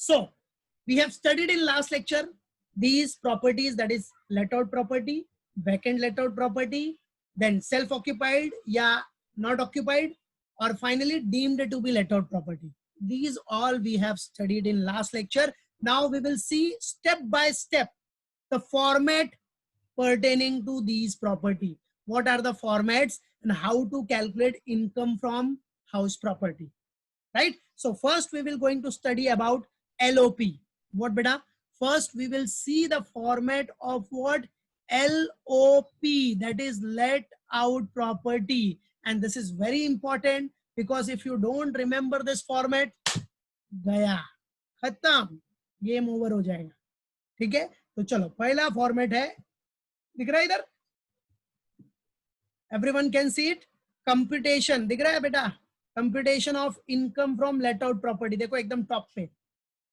So we have studied in last lecture these properties, that is let out property, vacant let out property, then self occupied या not occupied, or finally deemed to be let out property. These all we have studied in last lecture. Now we will see step by step the format pertaining to these property. What are the formats and how to calculate income from house property, right? So first we will going to study about LOP. What beta? First we will see the format of what? LOP, that is let out property. And this is very important because if you don't remember this format, गया खत्म, game over हो जाएगा. ठीक है, तो चलो पहला format है, दिख रहा है इधर, everyone can see it. Computation दिख रहा है बेटा, computation of income from late out property. देखो एकदम टॉप पे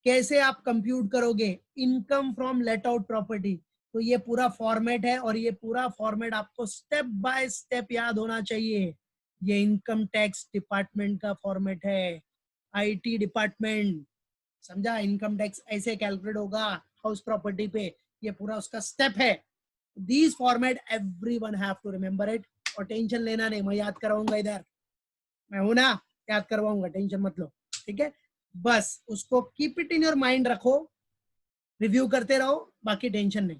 कैसे आप कंप्यूट करोगे income from late out property. तो ये पूरा फॉर्मेट है और ये पूरा फॉर्मेट आपको स्टेप बाय स्टेप याद होना चाहिए. ये इनकम टैक्स डिपार्टमेंट का फॉर्मेट है, IT डिपार्टमेंट, समझा. इनकम टैक्स ऐसे कैलकुलेट होगा हाउस प्रॉपर्टी पे, ये पूरा उसका स्टेप है. These format everyone have to remember it. और टेंशन लेना नहीं, मैं याद करवाऊंगा, इधर मैं हूं ना, याद करवाऊंगा, टेंशन मत लो. ठीक है, बस उसको keep it in your mind रखो, रिव्यू करते रहो, बाकी टेंशन नहीं.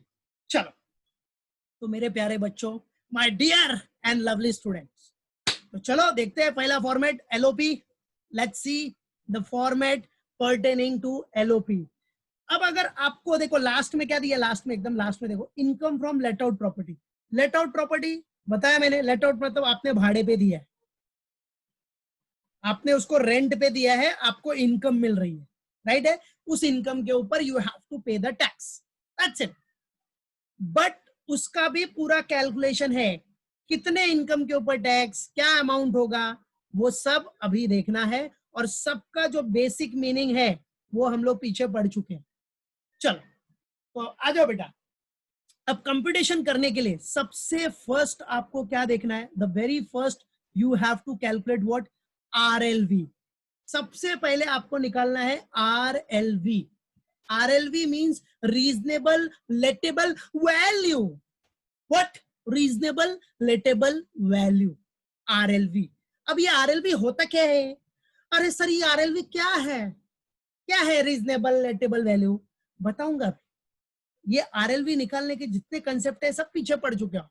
चलो, तो मेरे प्यारे बच्चों, my dear and lovely students, तो चलो देखते हैं पहला format LOP. Let's see the format pertaining to LOP. अब अगर आपको देखो लास्ट में क्या दिया, लास्ट में एकदम लास्ट में देखो income from late out property. Late out property बताया मैंने, लेट आउट मतलब आपने भाड़े पे दिया है, आपने उसको रेंट पे दिया है, आपको इनकम मिल रही है, राइट है. उस इनकम के ऊपर यू हैव टू पे the tax, that's it. But उसका भी पूरा कैलकुलेशन है, कितने इनकम के ऊपर टैक्स, क्या अमाउंट होगा, वो सब अभी देखना है. और सबका जो बेसिक मीनिंग है वो हम लोग पीछे पढ़ चुके हैं. चलो, तो आ जाओ बेटा. अब कंप्यूटेशन करने के लिए सबसे फर्स्ट आपको क्या देखना है, the very first you have to calculate what? RLV. सबसे पहले आपको निकालना है RLV. RLV means reasonable लेटेबल value. What? Reasonable लेटेबल value, RLV. अब ये RLV होता क्या है? अरे सर ये RLV क्या है? क्या है रीजनेबल लेटेबल वैल्यू? बताऊंगा. ये RLV निकालने के जितने कंसेप्ट है सब पीछे पड़ चुके हो,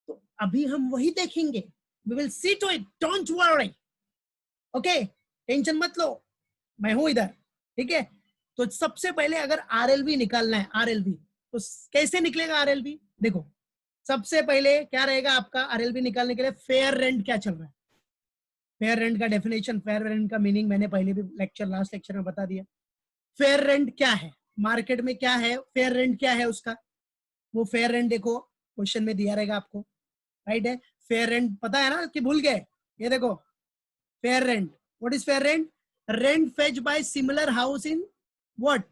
तो अभी हम वही देखेंगे. We will see to it, don't worry. Okay, tension मत लो, मैं हूं इधर. ठीक है, तो सबसे पहले अगर RLV निकालना है, RLV तो कैसे निकलेगा RLV? देखो सबसे पहले क्या रहेगा आपका RLV निकालने के लिए? फेयर रेंट क्या चल रहा है, फेयर रेंट का डेफिनेशन, फेयर रेंट का मीनिंग मैंने पहले भी लेक्चर, लास्ट लेक्चर में बता दिया. फेयर रेंट क्या है, मार्केट में क्या है, फेयर रेंट क्या है उसका, वो फेयर रेंट देखो क्वेश्चन में दिया रहेगा आपको, राइट है. फेयर रेंट पता है ना कि भूल गए? ये देखो fair rent. What is fair rent? Rent fetch by similar house in what?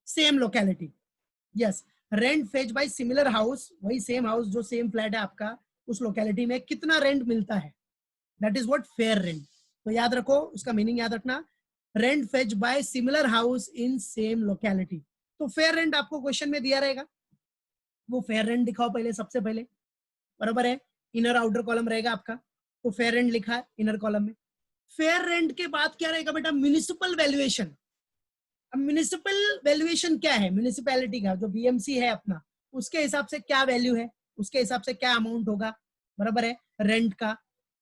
Same locality. Yes, rent fetch by similar house, वही सेम हाउस जो सेम फ्लैट है आपका, उस लोकेलिटी में कितना रेंट मिलता है, that is what? Fair rent. तो याद रखो, उसका मीनिंग याद रखना, rent fetch by similar house in same locality. तो फेयर रेंट आपको क्वेश्चन में दिया रहेगा, वो फेयर रेंट दिखाओ पहले, सबसे पहले, बराबर है. इनर आउटर कॉलम रहेगा आपका, तो फेयर रेंट लिखा है इनर कॉलम में. फेयर रेंट के बाद क्या रहेगा बेटा? Municipal valuation. अब म्युनिसिपल वैल्यूएशन क्या है? म्युनिसिपैलिटी का जो BMC है अपना, उसके हिसाब से क्या वैल्यू है, उसके हिसाब से क्या अमाउंट होगा, बराबर है, रेंट का.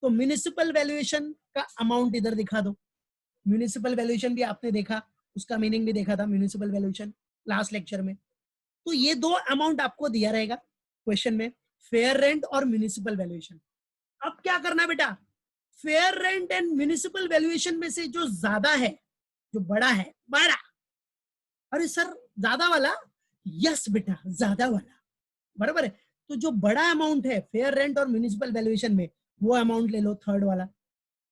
तो म्युनिसिपल वैल्यूएशन का अमाउंट इधर दिखा दो. म्युनिसिपल वैल्यूएशन भी आपने देखा, उसका मीनिंग भी देखा था म्युनिसिपल वैल्यूएशन लास्ट लेक्चर में. तो ये दो अमाउंट आपको दिया रहेगा क्वेश्चन में, फेयर रेंट और म्युनिसिपल वैल्यूएशन. अब क्या करना बेटा? Fair rent and municipal valuation में से जो ज्यादा है, जो बड़ा है, बड़ा, अरे सर ज्यादा वाला, यस बेटा ज्यादा वाला, बराबर है. तो जो बड़ा अमाउंट है फेयर रेंट और म्युनिसिपल वैल्यूएशन में, वो अमाउंट ले लो, थर्ड वाला,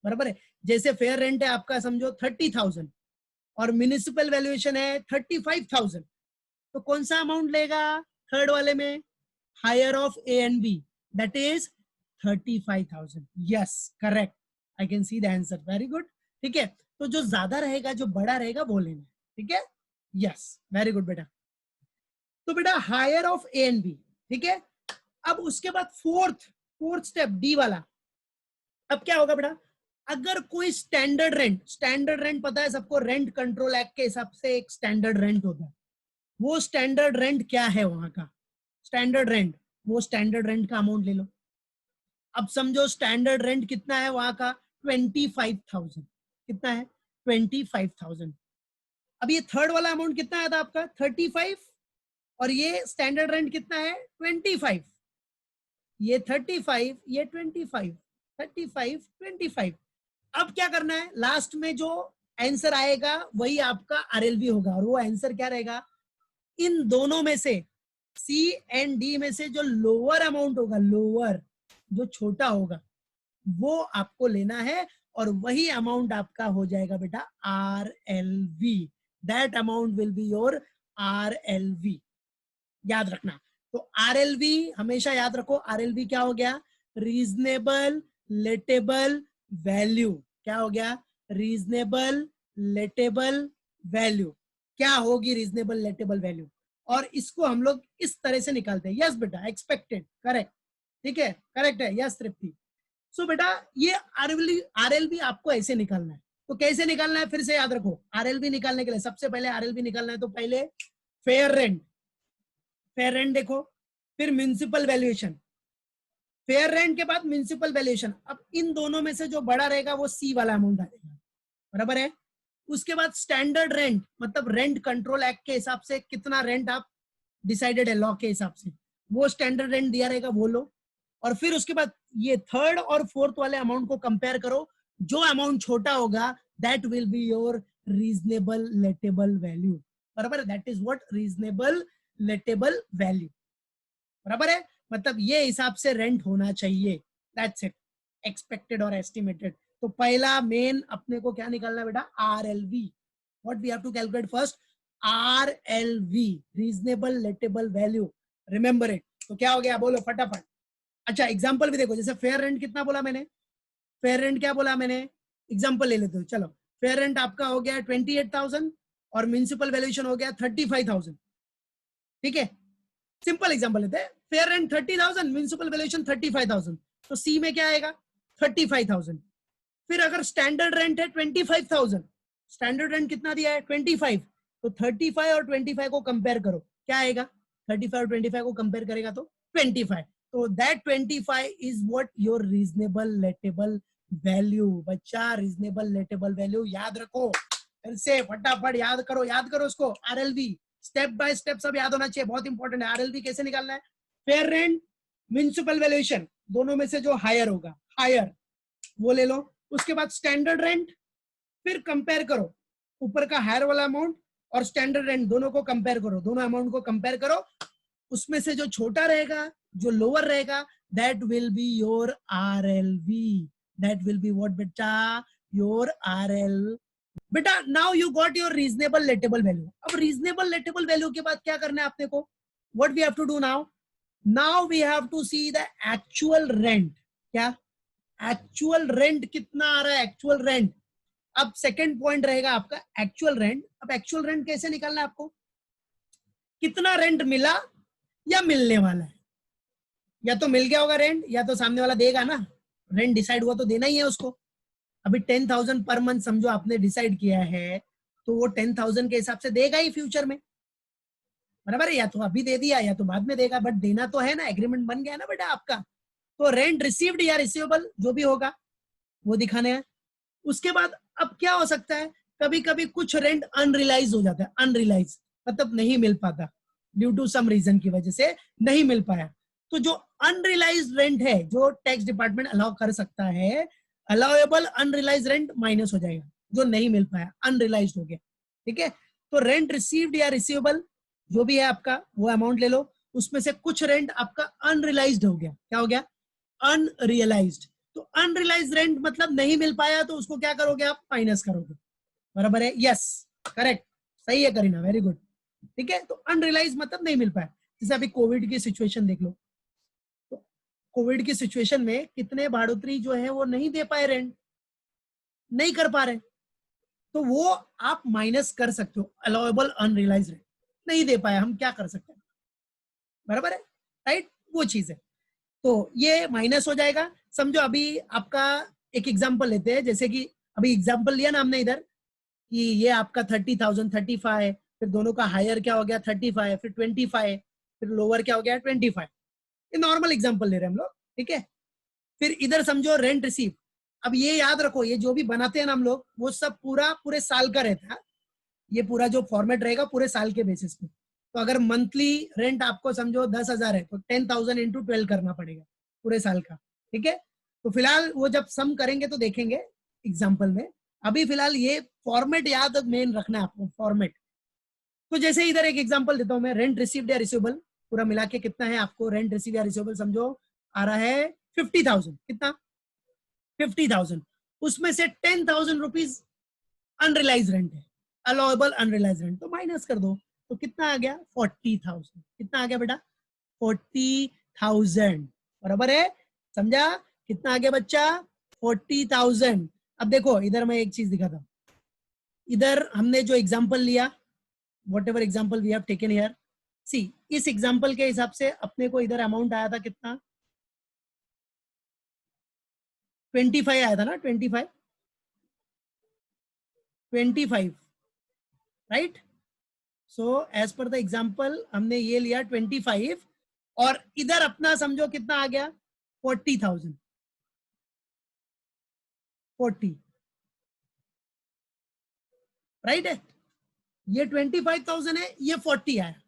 बराबर है. जैसे फेयर रेंट है आपका समझो 30,000 और म्युनिसिपल वैल्यूएशन है 35,000, तो कौन सा अमाउंट लेगा थर्ड वाले में? Higher of A and B, that is 35,000. Yes correct, I can see the answer, very good. ठीक है, तो जो ज्यादा रहेगा, जो बड़ा रहेगा, वो लेना. ठीक है, यस, वेरी गुड बेटा। तो बेटा higher of A and B, ठीक है। अब उसके बाद फोर्थ स्टेप डी वाला, अब क्या होगा बेटा, अगर कोई स्टैंडर्ड रेंट पता है सबको, रेंट कंट्रोल एक्ट के हिसाब से एक स्टैंडर्ड रेंट होता है, वो स्टैंडर्ड रेंट क्या है वहां का, स्टैंडर्ड रेंट, वो स्टैंडर्ड रेंट का अमाउंट ले लो। अब समझो स्टैंडर्ड रेंट कितना है वहां का, 25,000, कितना है, 25,000। अब ये थर्ड वाला अमाउंट कितना आया था आपका, 35, और ये स्टैंडर्ड रेंट कितना है, 25, ये 35, ये 25, 35, 25। अब क्या करना है, लास्ट में जो आंसर आएगा वही आपका आरएलवी होगा, और वो आंसर क्या रहेगा, इन दोनों में से सी एंड डी में से जो लोअर अमाउंट होगा, लोअर जो छोटा होगा वो आपको लेना है, और वही अमाउंट आपका हो जाएगा बेटा RLV. That amount will be your RLV, याद रखना। तो आरएलवी हमेशा याद रखो, आरएलवी क्या हो गया, रीजनेबल लेटेबल वैल्यू, क्या हो गया, रीजनेबल लेटेबल वैल्यू, क्या होगी रीजनेबल लेटेबल वैल्यू, और इसको हम लोग इस तरह से निकालते हैं। यस बेटा, एक्सपेक्टेड, करेक्ट, ठीक है, करेक्ट है, यस तृप्ति। सो बेटा ये आरएलवी आपको ऐसे निकालना है, तो कैसे निकालना है फिर से याद रखो, आरएलवी निकालने के लिए सबसे पहले आरएलवी निकालना है तो पहले फेयर रेंट, फेयर रेंट देखो, फिर म्युनिसिपल वैल्यूएशन, फेयर रेंट के बाद म्युनिसिपल वैल्यूएशन। अब इन दोनों में से जो बड़ा रहेगा वो सी वाला अमाउंट आएगा, बराबर है। उसके बाद स्टैंडर्ड रेंट, मतलब रेंट कंट्रोल एक्ट के हिसाब से कितना रेंट आप डिसाइडेड है लॉ के हिसाब से, वो स्टैंडर्ड रेंट दिया रहेगा वो लो। और फिर उसके बाद ये थर्ड और फोर्थ वाले अमाउंट को कंपेयर करो, जो अमाउंट छोटा होगा that will be your reasonable लेटेबल value, बराबर है, that is what reasonable लेटेबल value, बराबर है। मतलब ये हिसाब से रेंट होना चाहिए, दैट्स इट, एक्सपेक्टेड और एस्टिमेटेड। तो पहला मेन अपने को क्या निकालना है बेटा, RLV, what we have to calculate first, RLV, reasonable लेटेबल value, remember it. तो क्या हो गया, बोलो फटाफट। अच्छा एग्जांपल भी देखो, जैसे फेयर रेंट कितना बोला मैंने, फेयर रेंट क्या बोला मैंने, एग्जांपल ले लेते हो, चलो फेयर रेंट आपका हो गया 28,000 और म्युनिसिपल वैल्यूएशन हो गया 35,000, ठीक है, सिंपल एग्जांपल लेते हैं, फेयर रेंट 30,000, म्युनिसिपल वैल्यूएशन 35,000, तो सी में क्या आएगा 35,000। फिर अगर स्टैंडर्ड रेंट है 25,000, स्टैंडर्ड रेंट कितना दिया है 25, तो 35 और 25 को कंपेयर करो, क्या आएगा, 35 और 25 को कंपेयर करेगा तो 25, तो that 25 is what your reasonable लेटेबल value. बच्चा रीजनेबल लेटेबल वैल्यू याद रखो, फिर से फटाफट याद करो उसको, आरएलवी स्टेप बाय स्टेप सब याद होना चाहिए, बहुत इंपॉर्टेंट है। आरएलवी कैसे निकालना है, फेयर रेंट म्युनिसिपल वैल्यूएशन दोनों में से जो हायर होगा, हायर वो ले लो। उसके बाद स्टैंडर्ड रेंट, फिर कंपेयर करो ऊपर का हायर वाला अमाउंट और स्टैंडर्ड रेंट, दोनों को कंपेयर करो, दोनों अमाउंट को कंपेयर करो, उसमें से जो छोटा रहेगा, जो लोअर रहेगा, that will be your RLV, that will be what बेटा, योर आरएल। बेटा now you got your reasonable लेटेबल value. अब रीजनेबल लेटेबल वैल्यू के बाद क्या करना है आपने को, what we have to do now, now we have to see the actual rent, क्या एक्चुअल रेंट कितना आ रहा है, एक्चुअल रेंट। अब सेकंड पॉइंट रहेगा आपका एक्चुअल रेंट। अब एक्चुअल रेंट कैसे निकालना है आपको, कितना रेंट मिला या मिलने वाला है, या तो मिल गया होगा रेंट या तो सामने वाला देगा ना, रेंट डिसाइड हुआ तो देना ही है उसको। अभी 10,000 पर मंथ समझो आपने डिसाइड किया है, तो वो 10,000 के हिसाब से देगा ही फ्यूचर में, बराबर है, या तो अभी दे दिया या तो बाद में देगा, बट देना तो है ना, एग्रीमेंट बन गया ना बेटा आपका। तो रेंट रिसीव्ड या रिसीवेबल जो भी होगा वो दिखाने हैं। उसके बाद अब क्या हो सकता है, कभी कभी कुछ रेंट अनरिलाइज हो जाता है, अनरिलाइज मतलब नहीं मिल पाता, ड्यू टू सम रीजन की वजह से नहीं मिल पाया, तो जो अनरिलाइज रेंट है जो टैक्स डिपार्टमेंट अलाउ कर सकता है, अलाउएबल अनरिलाइज रेंट माइनस हो जाएगा, जो नहीं मिल पाया अनरिलाइज हो गया, ठीक है। तो रेंट रिसीव्ड या रिसीवेबल जो भी है आपका वो अमाउंट ले लो, उसमें से कुछ रेंट आपका अनरिलाइज्ड हो गया, क्या हो गया, अनरियलाइज्ड। तो अनरियलाइज रेंट मतलब नहीं मिल पाया, तो उसको क्या करोगे आप, माइनस करोगे, बराबर है, यस करेक्ट, सही है करीना, वेरी गुड, ठीक है। तो अनरियलाइज मतलब नहीं मिल पाया, जैसे अभी कोविड की सिचुएशन देख लो, तो कोविड की सिचुएशन में कितने भाड़ोत्री जो है वो नहीं दे पाए रेंट, नहीं कर पा रहे, तो वो आप माइनस कर सकते हो। अलाउएबल अनरियलाइज रेंट नहीं दे पाया, हम क्या कर सकते हैं, बराबर है, राइट, वो चीज है। तो ये माइनस हो जाएगा। समझो अभी आपका एक एग्जांपल लेते हैं, जैसे कि अभी एग्जांपल लिया ना हमने इधर कि ये आपका 30,000 35, फिर दोनों का हायर क्या हो गया 35, फिर 25, फिर लोअर क्या हो गया 25। ये नॉर्मल एग्जांपल ले रहे हैं हम लोग, ठीक है। फिर इधर समझो रेंट रिसीव। अब ये याद रखो, ये जो भी बनाते हैं ना हम लोग, वो सब पूरा पूरे साल का रहता है। ये पूरा जो फॉर्मेट रहेगा पूरे साल के बेसिस पे। तो अगर मंथली रेंट आपको समझो 10,000 है तो 10,000 इंटू 12 करना पड़ेगा पूरे साल का, ठीक है। तो फिलहाल वो जब सम करेंगे तो देखेंगे एग्जाम्पल में। अभी फिलहाल ये फॉर्मेट याद मेन रखना है आपको, फॉर्मेट। तो जैसे इधर एक एग्जांपल देता हूं मैं, रेंट रिसीव्ड या रिसीवेबल पूरा मिला के कितना है आपको रेंट रिसीव या रिसीवेबल समझो आ रहा है 50,000। कितना 50,000, उसमें से 10,000 रुपीज अनरियलाइज रेंट है, अलाउएबल अनरियलाइज रेंट, तो माइनस कर दो। तो कितना आ गया 40,000। कितना आ गया बेटा 40,000, बराबर है, समझा। कितना आ गया बच्चा 40,000। अब देखो इधर मैं एक चीज दिखाता हूं, इधर हमने जो एग्जांपल लिया, whatever example we have taken here, see इस एग्जाम्पल के हिसाब से अपने को इधर अमाउंट आया था कितना 25 आया था ना, 25 right. So as per the example हमने ये लिया 25, और इधर अपना समझो कितना आ गया 40,000, 40 राइट है। ये 25,000 है, ये 40 आया।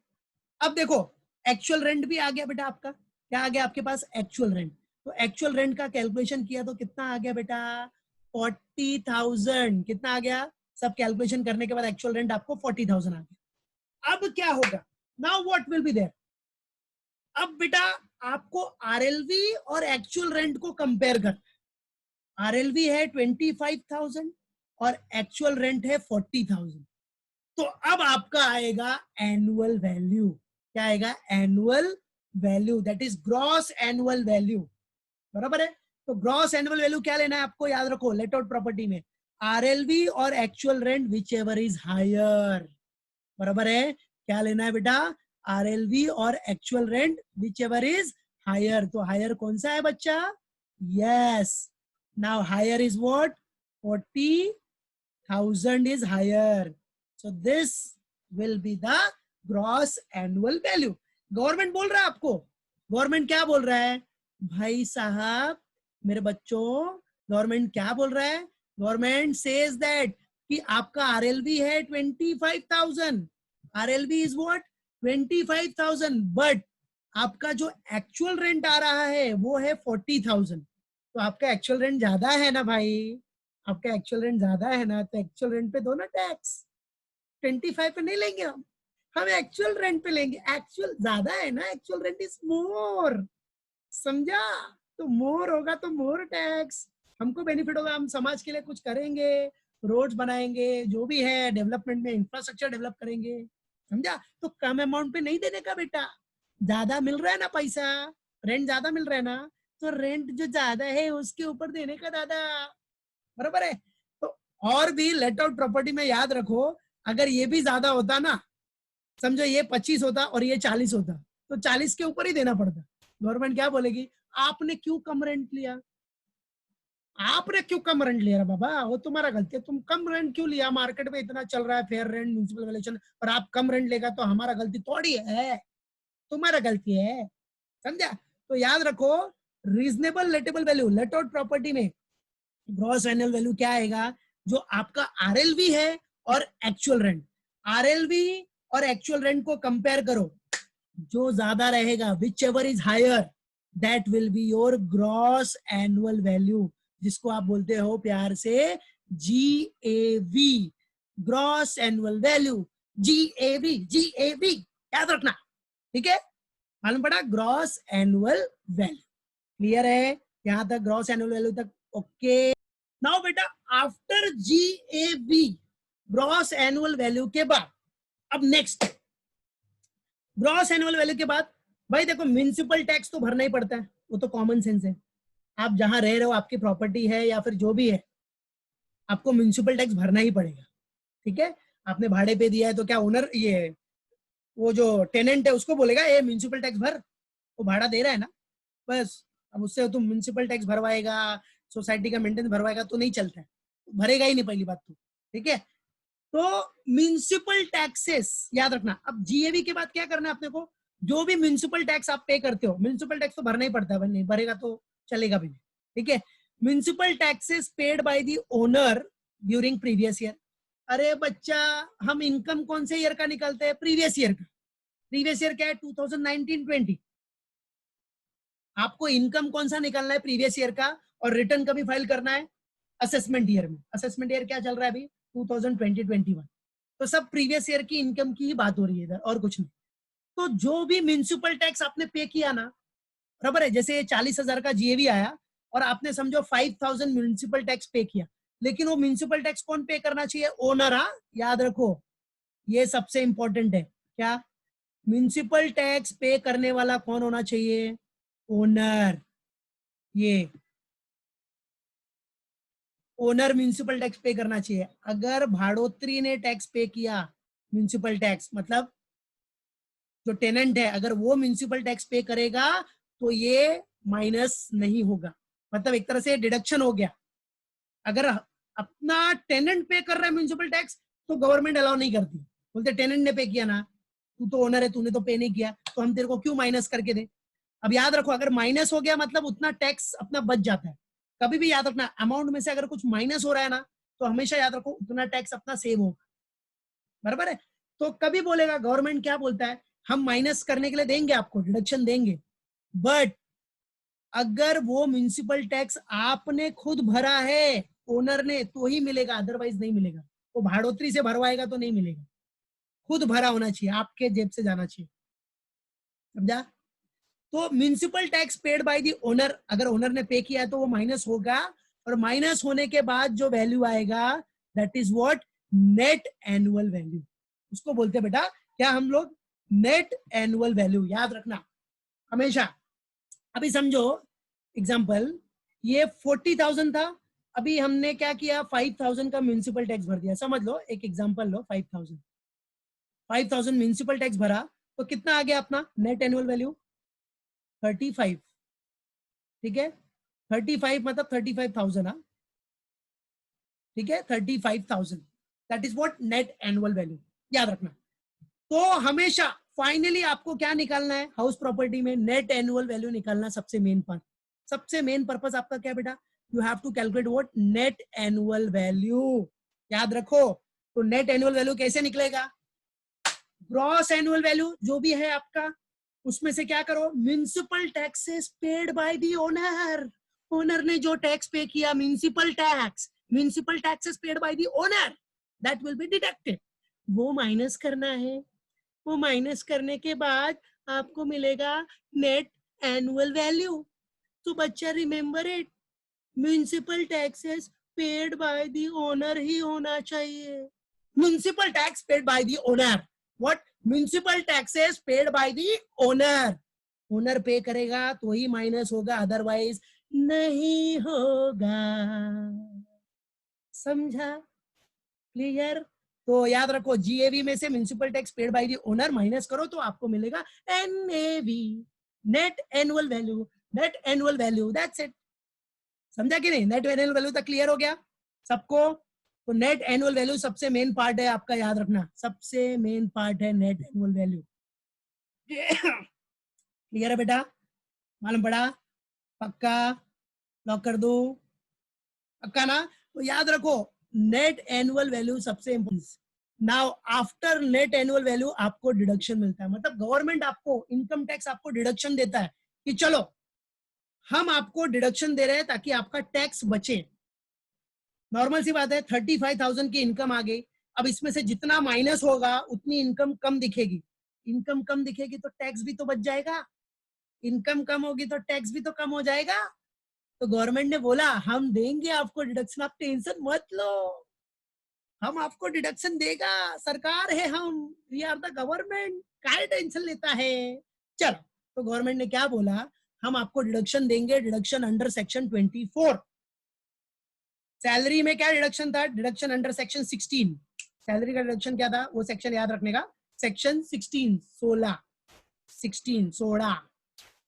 अब देखो एक्चुअल रेंट भी आ गया बेटा आपका, क्या आ गया आपके पास एक्चुअल रेंट। तो एक्चुअल रेंट का कैलकुलेशन किया तो कितना आ गया बेटा 40,000। कितना आ गया, सब कैलकुलेशन करने के बाद एक्चुअल रेंट आपको 40,000 आ गया। अब क्या होगा, now what will be there. अब बेटा आपको आरएलवी और एक्चुअल रेंट को कंपेयर कर, आरएलवी है 25,000 और एक्चुअल रेंट है 40,000। तो अब आपका आएगा एनुअल वैल्यू, क्या आएगा annual value, that is gross annual value, बराबर है। तो ग्रॉस एनुअल वैल्यू क्या लेना है आपको, याद रखो लेट आउट प्रॉपर्टी में आरएलवी और actual rent whichever is higher, बराबर है। क्या लेना है बेटा आरएलवी और actual rent whichever is higher. तो हायर कौन सा है बच्चा, yes, now higher is what 40,000 is higher. So this will be the gross annual value. Government बोल रहा है आपको, गवर्नमेंट क्या बोल रहा है भाई साहब मेरे बच्चों, गवर्नमेंट क्या बोल रहा है, गवर्नमेंट सेज दैट कि आपका आरएलवी है 25,000, आरएलवी इज व्हाट 25,000, बट आपका जो एक्चुअल रेंट आ रहा है वो है 40,000। तो आपका एक्चुअल रेंट ज्यादा है ना भाई, आपका एक्चुअल रेंट ज्यादा है ना, तो एक्चुअल रेंट पे दो ना टैक्स। 25 पे नहीं लेंगे हम एक्चुअल रेंट पे लेंगे, एक्चुअल ज्यादा है ना, एक्चुअल रेंट इज मोर, समझा। तो मोर होगा तो मोर टैक्स, हमको बेनिफिट होगा, हम समाज के लिए कुछ करेंगे, रोड्स बनाएंगे, जो भी है डेवलपमेंट में इंफ्रास्ट्रक्चर डेवलप करेंगे, समझा। तो कम अमाउंट पे नहीं देने का बेटा, ज्यादा मिल रहा है ना पैसा, रेंट ज्यादा मिल रहा है ना, तो रेंट जो ज्यादा है उसके ऊपर देने का दादा, बराबर है। तो और भी लेट आउट प्रॉपर्टी में याद रखो, अगर ये भी ज्यादा होता ना, समझो ये 25 होता और ये 40 होता, तो 40 के ऊपर ही देना पड़ता। गवर्नमेंट क्या बोलेगी, आपने क्यों कम रेंट लिया, आपने क्यों कम रेंट लिया बाबा, वो तुम्हारा गलती है, तुम कम रेंट क्यों लिया, मार्केट में इतना चल रहा है फेयर रेंट म्युनिसिपल वैल्यूएशन, और आप कम रेंट लेगा तो हमारा गलती थोड़ी है, तुम्हारा गलती है, समझा। तो याद रखो reasonable लेटेबल value let out property में ग्रॉस एनुअल वैल्यू क्या आएगा, जो आपका आरएलवी है और एक्चुअल रेंट, आरएलवी और एक्चुअल रेंट को कंपेयर करो, जो ज्यादा रहेगा whichever is higher that will be your gross annual value, जिसको आप बोलते हो प्यार से GAV, gross annual value, GAV, GAV याद रखना, ठीक है, मालूम पड़ा, ग्रॉस एनुअल वैल्यू, क्लियर है यहां तक, ग्रॉस एनुअल वैल्यू तक ओके। नाउ बेटा after GAV gross annual value के बाद, अब नेक्स्ट ग्रॉस एनुअल वैल्यू के बाद भाई देखो म्युनिसिपल टैक्स तो भरना ही पड़ता है, वो तो कॉमन सेंस है, आप जहां रह रहे हो आपकी प्रॉपर्टी है या फिर जो भी है, आपको म्युनिसिपल टैक्स भरना ही पड़ेगा, ठीक है, आपने भाड़े पे दिया है तो क्या ओनर ये वो जो टेनेंट है उसको बोलेगा ये म्युनिसिपल टैक्स भर, वो भाड़ा दे रहा है ना, बस। अब उससे तुम म्युनिसिपल टैक्स भरवाएगा, सोसाइटी का मेंटेनेंस भरवाएगा तो नहीं चलता है, भरेगा ही नहीं पहली बात तो, ठीक है। तो म्युनिसिपल टैक्सेस याद रखना। अब जीएवी के बाद क्या करना है अपने को, जो भी म्युनिसिपल टैक्स आप पे करते हो, म्युनिसिपल टैक्स तो भरना ही पड़ता है, नहीं भरेगा तो चलेगा भी नहीं, ठीक है। Municipal taxes paid by the owner during previous year. अरे बच्चा, हम इनकम कौन से ईयर का निकालते हैं, प्रीवियस ईयर का। प्रीवियस ईयर क्या है, 2019-20। आपको इनकम कौन सा निकालना है, प्रीवियस ईयर का, और रिटर्न कभी फाइल करना है, असेसमेंट ईयर में। असेसमेंट ईयर क्या चल रहा है अभी, 2020-21। तो सब प्रीवियस ईयर की इनकम की ही बात हो रही है इधर, और कुछ नहीं। तो जो भी म्युनिसिपल टैक्स आपने पे किया ना, बराबर है, जैसे 40,000 का जीएवी आया और आपने समझो 5,000 म्युनिसिपल टैक्स पे किया, लेकिन वो म्युनिसिपल टैक्स कौन पे करना चाहिए, ओनर। हाँ, याद रखो, ये सबसे इंपॉर्टेंट है। क्या, म्युनिसिपल टैक्स पे करने वाला कौन होना चाहिए, ओनर। ये ओनर म्युनिसिपल टैक्स पे करना चाहिए। अगर भाड़ोत्री ने टैक्स पे किया, म्युनिसिपल टैक्स मतलब जो टेनेंट है, अगर वो म्युनिसिपल टैक्स पे करेगा तो ये माइनस नहीं होगा, मतलब एक तरह से डिडक्शन हो गया। अगर अपना टेनेंट पे कर रहा है म्युनिसिपल टैक्स तो गवर्नमेंट अलाउ नहीं करती, बोलते टेनेंट ने पे किया ना, तू तो ओनर है, तूने तो पे नहीं किया, तो हम तेरे को क्यों माइनस करके दे। अब याद रखो, अगर माइनस हो गया मतलब उतना टैक्स अपना बच जाता है। कभी भी याद रखना, अमाउंट में से अगर कुछ माइनस हो रहा है ना, तो हमेशा याद रखो उतना टैक्स अपना सेव होगा, बराबर है। तो कभी बोलेगा गवर्नमेंट, क्या बोलता है, हम माइनस करने के लिए देंगे, आपको डिडक्शन देंगे, बट अगर वो म्युनिसिपल टैक्स आपने खुद भरा है, ओनर ने, तो ही मिलेगा, अदरवाइज नहीं मिलेगा। वो भाड़ोत्री से भरवाएगा तो नहीं मिलेगा, खुद भरा होना चाहिए, आपके जेब से जाना चाहिए, समझा। तो municipal tax paid by the owner, अगर ओनर ने पे किया है तो वो माइनस होगा, और माइनस होने के बाद जो वैल्यू आएगा, that is what, net annual value, उसको बोलते हैं बेटा क्या हम लोग, नेट एनुअल वैल्यू, याद रखना हमेशा। अभी समझो एग्जांपल, ये 40,000 था, अभी हमने क्या किया, 5,000 का म्युनिसिपल टैक्स भर दिया, समझ लो एक एग्जांपल लो, 5,000 म्युनिसिपल टैक्स भरा, तो कितना आ गया अपना नेट एनुअल वैल्यू, 35, ठीक है। 35 मतलब 35,000, हाँ, ठीक है, 35,000, that is what net annual value, याद रखना। तो हमेशा फाइनली आपको क्या निकालना है, हाउस प्रॉपर्टी में नेट एनुअल वैल्यू निकालना, सबसे मेन पार्ट, सबसे मेन पर्पस आपका क्या बेटा, you have to calculate what, net annual value, याद रखो। तो नेट एनुअल वैल्यू कैसे निकलेगा, ग्रॉस एनुअल वैल्यू जो भी है आपका, उसमें से क्या करो, municipal taxes paid by the owner, owner ने जो टैक्स पे किया, municipal taxes paid by the owner, that will be deducted, वो माइनस करना है। वो माइनस करने के बाद आपको मिलेगा नेट एनुअल वैल्यू। तो बच्चा remember it, municipal taxes paid by the owner ही होना चाहिए, municipal tax paid by the owner, what, municipal taxes paid by the owner, owner pay करेगा तो ही माइनस होगा, अदरवाइज नहीं होगा, समझा, क्लियर। तो याद रखो, जीएवी में से municipal tax paid by the owner minus करो तो आपको मिलेगा NAV, net annual value, net annual value, that's it, समझा कि नहीं, नेट एनुअल वैल्यू तक क्लियर हो गया सबको। तो नेट एनुअल वैल्यू सबसे मेन पार्ट है आपका, याद रखना सबसे मेन पार्ट है नेट एनुअल वैल्यू, क्लियर है बेटा, मालूम पड़ा, पक्का, लॉक कर दो, पक्का ना। तो याद रखो नेट एनुअल वैल्यू सबसे important. Now after net annual value आपको डिडक्शन मिलता है, मतलब गवर्नमेंट आपको इनकम टैक्स आपको डिडक्शन देता है कि चलो हम आपको डिडक्शन दे रहे हैं ताकि आपका टैक्स बचे। नॉर्मल सी बात है, 35,000 की इनकम आ गई, अब इसमें से जितना माइनस होगा उतनी इनकम कम दिखेगी, इनकम कम दिखेगी तो टैक्स भी तो बच जाएगा, इनकम कम होगी तो टैक्स भी तो कम हो जाएगा। तो गवर्नमेंट ने बोला हम देंगे आपको डिडक्शन, आप टेंशन मत लो, हम आपको डिडक्शन देगा, सरकार है हम, वी आर द गवर्नमेंट, काय टेंशन लेता है। चलो, तो गवर्नमेंट ने क्या बोला, हम आपको डिडक्शन देंगे, डिडक्शन अंडर सेक्शन 24। सैलरी में क्या डिडक्शन था, डिडक्शन अंडर सेक्शन 16, सैलरी का डिडक्शन क्या था, वो सेक्शन याद रखने का, सेक्शन 16,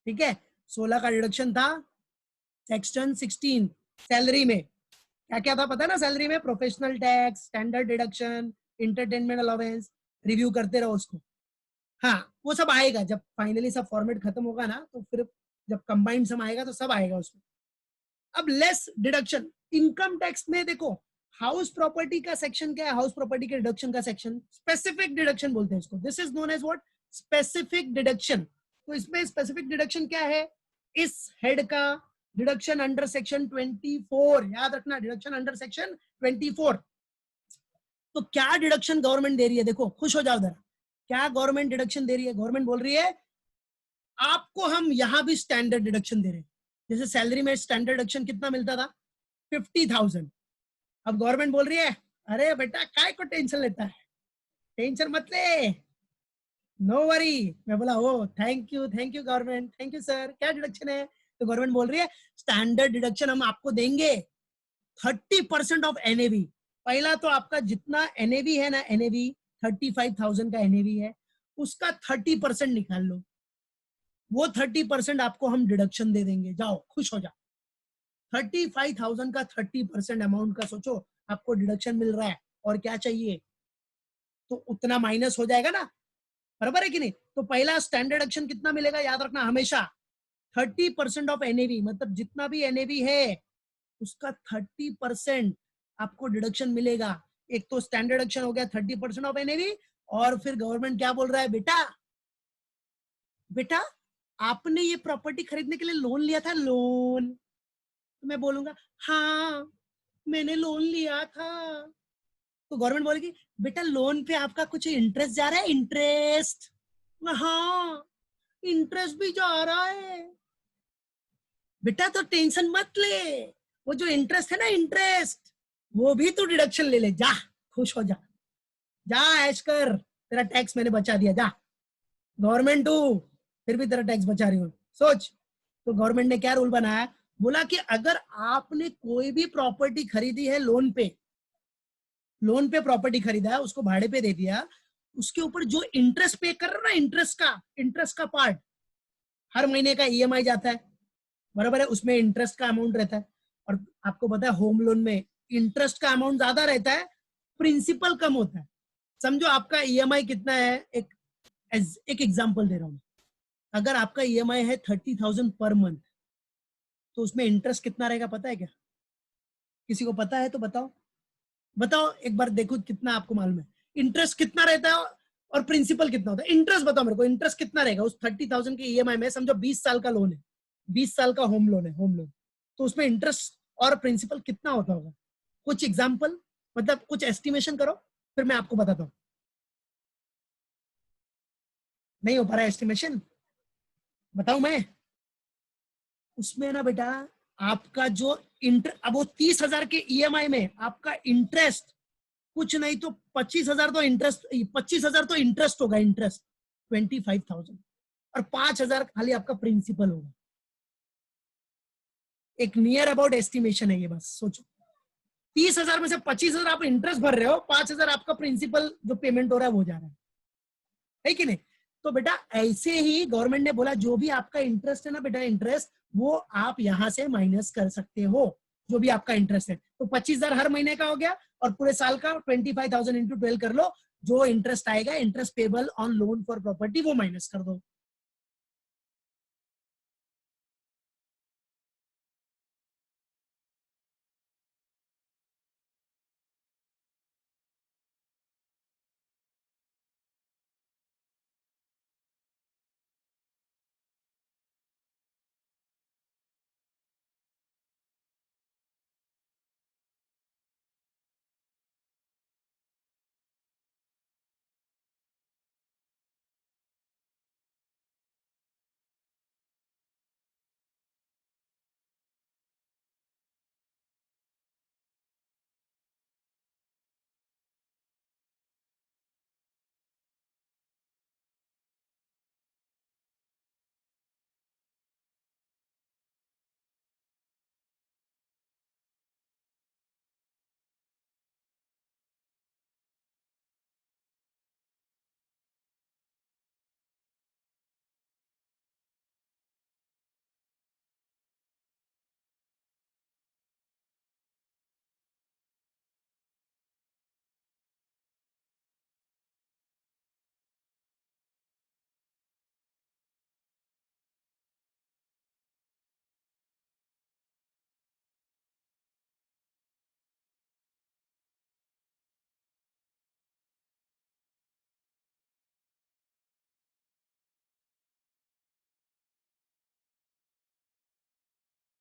ठीक है, 16 का डिडक्शन था सेक्शन 16। सैलरी में क्या क्या था पता है ना, सैलरी में professional tax, standard deduction, entertainment allowance, review करते रहो उसको। हाँ वो सब आएगा जब फाइनली सब फॉर्मेट खत्म होगा ना, तो फिर जब कंबाइंड सम आएगा तो सब आएगा उसमें। अब लेस डिडक्शन इनकम टैक्स में देखो, हाउस प्रॉपर्टी का सेक्शन क्या है, हाउस प्रॉपर्टी के डिडक्शन का सेक्शन स्पेसिफिक डिडक्शन बोलते हैं इसको, this is known as what, specific deduction. तो इसमें स्पेसिफिक डिडक्शन क्या है, इस हेड का डिडक्शन अंडर सेक्शन 24, याद रखना डिडक्शन अंडर सेक्शन 24। तो क्या डिडक्शन गवर्नमेंट दे रही है, देखो खुश हो जाओ जरा, क्या गवर्नमेंट डिडक्शन दे रही है, गवर्नमेंट बोल रही है आपको हम यहां भी स्टैंडर्ड डिडक्शन दे रहे हैं। जैसे सैलरी में स्टैंडर्ड डिडक्शन कितना मिलता था, 50,000। अब गवर्नमेंट बोल रही है अरे बेटा काय को टेंशन लेता है, टेंशन मत ले, नो वरी। मैं बोला oh thank you government, thank you sir, क्या डिडक्शन है, तो गवर्नमेंट बोल रही है स्टैंडर्ड डिडक्शन हम आपको देंगे 30% ऑफ एनएवी। पहला तो आपका जितना एनएवी है ना, एनएवी 35,000 का एनएवी है, उसका 30% निकाल लो, वो 30% आपको हम डिडक्शन दे देंगे, जाओ खुश हो जाओ। 35,000 का 30% अमाउंट का सोचो आपको डिडक्शन मिल रहा है, और क्या चाहिए, तो उतना माइनस हो जाएगा ना, बराबर है कि नहीं। तो पहला स्टैंडर्ड डिडक्शन कितना मिलेगा, याद रखना हमेशा 30% ऑफ एनएवी, मतलब जितना भी एनएवी है उसका 30% आपको डिडक्शन मिलेगा। एक तो स्टैंडर्ड डिडक्शन हो गया 30% ऑफ एनएवी, और फिर गवर्नमेंट क्या बोल रहा है, बेटा आपने ये प्रॉपर्टी खरीदने के लिए लोन लिया था, लोन। तो मैं बोलूंगा हाँ मैंने लोन लिया था, तो गवर्नमेंट बोलेगी बेटा लोन पे आपका कुछ इंटरेस्ट जा रहा है, इंटरेस्ट, हाँ इंटरेस्ट भी जा रहा है बेटा, तो टेंशन मत ले, वो जो इंटरेस्ट है ना, इंटरेस्ट वो भी तू डिडक्शन ले ले, जा खुश हो जा, जा ऐश कर, तेरा टैक्स मैंने बचा दिया, जा गवर्नमेंट तू फिर भी तेरा टैक्स बचा रही हूँ, सोच। तो गवर्नमेंट ने क्या रूल बनाया, बोला कि अगर आपने कोई भी प्रॉपर्टी खरीदी है लोन पे प्रॉपर्टी खरीदा है, उसको भाड़े पे दे दिया, उसके ऊपर जो इंटरेस्ट पे कर रहा ना, इंटरेस्ट का पार्ट हर महीने का ईएमआई जाता है, बराबर है, उसमें इंटरेस्ट का अमाउंट रहता है। और आपको पता है होम लोन में इंटरेस्ट का अमाउंट ज्यादा रहता है, प्रिंसिपल कम होता है। समझो आपका ईएमआई कितना है, एक एग्जांपल दे रहा हूं, अगर आपका ईएमआई है 30,000 पर मंथ, तो उसमें इंटरेस्ट कितना रहेगा पता है क्या, किसी को पता है तो बताओ एक बार, देखो कितना आपको मालूम है, इंटरेस्ट कितना रहता है और प्रिंसिपल कितना होता है, इंटरेस्ट बताओ मेरे को, इंटरेस्ट कितना रहेगा उस 30,000 के ईएमआई में। समझो 20 साल का लोन है, 20 साल का होम लोन है, तो उसमें इंटरेस्ट और प्रिंसिपल कितना होता होगा, कुछ एग्जाम्पल, मतलब कुछ एस्टिमेशन करो, फिर मैं आपको बताता हूँ। नहीं हो पा रहा है एस्टिमेशन, बताऊं मैं, उसमें ना बेटा आपका जो अब वो 30,000 के ईएमआई में आपका इंटरेस्ट कुछ नहीं तो 25,000 तो इंटरेस्ट, 25,000 तो इंटरेस्ट होगा, इंटरेस्ट 25,000, और 5,000 खाली आपका प्रिंसिपल होगा। एक नियर अबाउट एस्टिमेशन है ये, बस सोचो 30,000 में से 25,000 आप इंटरेस्ट भर रहे हो, 5,000 आपका प्रिंसिपल जो पेमेंट हो रहा है वो जा रहा है कि नहीं। तो बेटा ऐसे ही गवर्नमेंट ने बोला जो भी आपका इंटरेस्ट है ना बेटा, इंटरेस्ट वो आप यहां से माइनस कर सकते हो, जो भी आपका इंटरेस्ट है। तो 25,000 हर महीने का हो गया, और पूरे साल का 25,000 into 12 कर लो, जो इंटरेस्ट आएगा, interest payable on loan for property, वो माइनस कर दो,